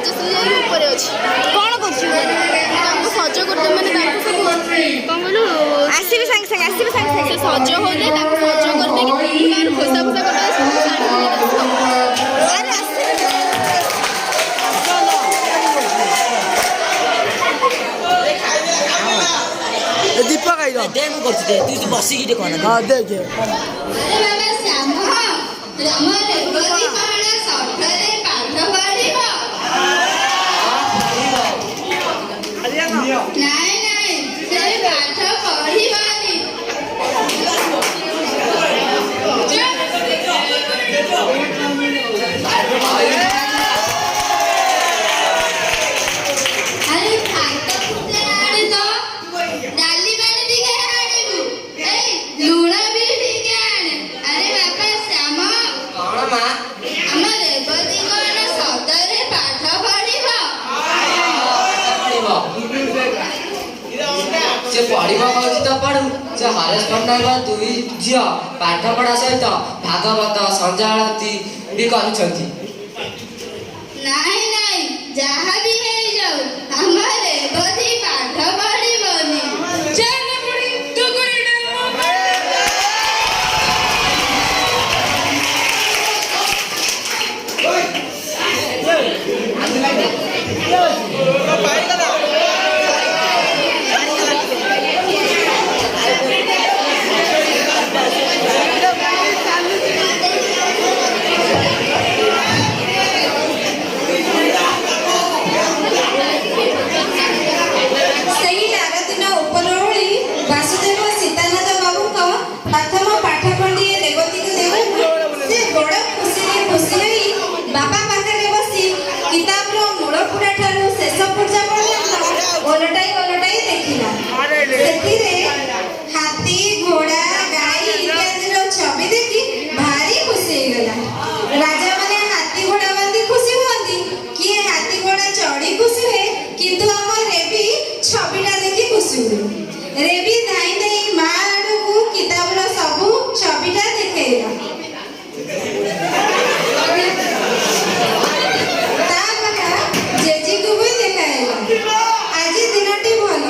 ରାଜଶ୍ରୀ ଯାଇ ଉପରେ ଅଛି। କ'ଣ କରୁଛୁ? ତାଙ୍କୁ ସଜ କରିଦେବେ ମାନେ ତାଙ୍କୁ ସବୁ କ'ଣ କହିଲୁ ଆସିବେ ସାଙ୍ଗେ ସାଙ୍ଗେ ଆସିବେ ସାଙ୍ଗେ ସାଙ୍ଗେ ସେ ସଜ ହେଉଥିଲେ ତାଙ୍କୁ ସଜ କରିଦେଇକି ତାର ଖୋସା ଫୋସା दीपक आई दे मु करछ दे तू बसी की कोन हां देख अरे बाबा श्याम राम रेवती पहाड़ सठरे पाठ पढ़िबो नहीं नहीं से पाठ पढ़िबानी अरे खाइता पुते आड़ी तो डाली पानी टिके आड़ीबू ए लूण भी टिके आणे अरे बापा श्याम कोन मां हम रेवती कोन सदरे पाठ पढ़िबो से पढ़िबा कहछि त पढु से हरेश पटनायक दुई झियो पाठ पढ़ा सहित भागवत संजाळती भी करूछंती नहीं नहीं जहाँ भी है जाओ हमारे रेवती पाठ पढ़िबोनी चल पड़ी तो कोई ସେହି ଆରଦିନ ଉପରଓଳି ବାସୁଦେବ ସୀତାନାଥ ବାବୁଙ୍କ ପ୍ରଥମ ପାଠ ଖଣ୍ଡିଏ ରେବତୀକୁ ଦେଉ ସେ ବଡ଼ ଖୁସି ହୋଇ ବାପା ପାଖରେ ବସି କିତାବର ମୂଳ ପୁରା ଠାରୁ ଶେଷ ପୂଜା ପର୍ଯ୍ୟନ୍ତ ଓଲଟାଇ ଦେଖିଲା। ସେଥିରେ ହାତୀ ଘୋଡ଼ା ଗାଈ ଇତ୍ୟାଦିର ଛବି ଦେଖି ଭାରି ଖୁସି ହେଇଗଲା। ରାଜାମାନେ ହାତୀ ଘୋଡ଼ା ବାନ୍ଧି ଖୁସି ହୁଅନ୍ତି, କିଏ ହାତୀ ଘୋଡ଼ା ଚଢ଼ି ଖୁସି ହୁଏ, କିନ୍ତୁ ଆମ ରେବି ଛବିଟା ଦେଖି ଖୁସି ହୁଏ। ରେବି ଧାଇଁ ଧାଇଁ ମା ଆଡ଼କୁ କିତାବର ସବୁ ଛବିଟା ଦେଖେଇଲା। ତା କଥା ଜେଜିକୁ ବି ଦେଖାଇଲା। ଆଜି ଦିନଟି ଭଲ।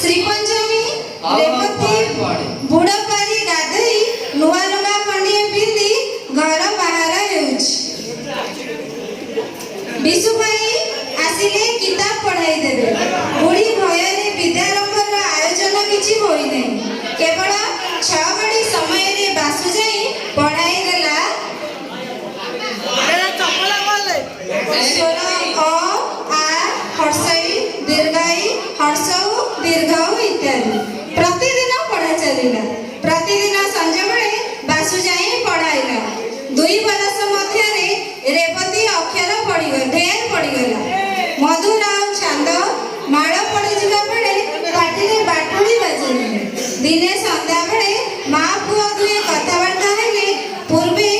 ଶ୍ରୀପଞ୍ଚମୀ ରେବତୀ ବୁଡ଼ ପାରି ଗାଧୋଇ ନୂଆ ଲୁଗା ଖଣ୍ଡିଏ ପିନ୍ଧି ଘର ବାହାର ହେଉଛି। ବିଶୁ ଭାଇ ଆସିଲେ କିତାବ ପଢ଼ାଇ ଦେବେ। ବୁଢ଼ୀ ଭୟରେ ବିଦ୍ୟାରମ୍ଭର ଆୟୋଜନ କିଛି ହୋଇନାହିଁ। କେବଳ 6 ଘଡ଼ି ସମୟରେ ବାସୁ ଯାଇ ପଢ଼ାଇ ଦେଲା ସ୍ୱର ଅ ଆ ହର୍ଷଇ ଦୀର୍ଘଇ ହର୍ଷଉ ଦୀର୍ଘଉ ଇତ୍ୟାଦି ପ୍ରତିଦିନ ପଢ଼ା ଚାଲିଲା। ପ୍ରତିଦିନ ସଞ୍ଜବେଳେ ବାସୁ ଯାଇ ପଢ଼ାଇଲା। 2 ବରଷ ମଧ୍ୟରେ ରେବତୀ ଅକ୍ଷର ଢେର ପଡ଼ିଗଲା। ମଧୁର ଆଉ ଛାନ୍ଦ ମାଳ ପଡ଼ିଯିବା ବେଳେ ପାଟିରେ ବାଟୁଳି ବାଜିଲା। ଦିନେ ସନ୍ଧ୍ୟାବେଳେ ମା ପୁଅ ଦୁହେଁ କଥାବାର୍ତ୍ତା ହେଲେ। ପୂର୍ବେ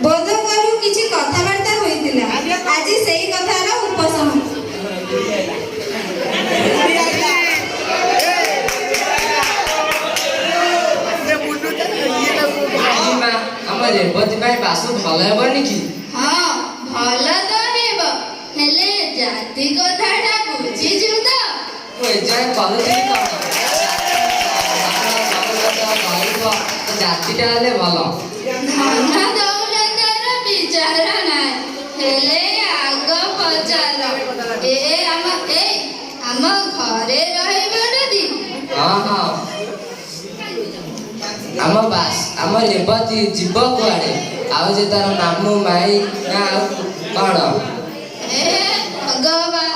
ବୋଧ କରୁ କିଛି କଥାବାର୍ତ୍ତା ହୋଇଥିଲା। ଆଜି ସେଇ କଥାର ଉପଶମ ଆମ ରେବତୀ ପାଇଁ ବାସୁ ଭଲ ହେବନି କି? ହଁ ଭଲ ତ ହେବ, ହେଲେ ଜାତି କଥାଟା ବୁଝିଛୁ ତ? ମୁଁ ଏଯାଏ କରୁଥିଲି କଣ ଜାତିଟା ହେଲେ ଭଲ। ଧନ ଦୌଲତର ବିଚାର ନାହିଁ, ହେଲେ ଆଗ ପଚାର ଏ ଆମ ଘରେ ରହିବ ଯଦି। ହଁ ହଁ ଆମ ରେବତୀ ଯିବ କୁଆଡ଼େ? ଆଉ ଯେ ତାର ମାମୁଁ ମାଇଁ ନା ଆଉ କଣ? ଏ ଭଗବାନ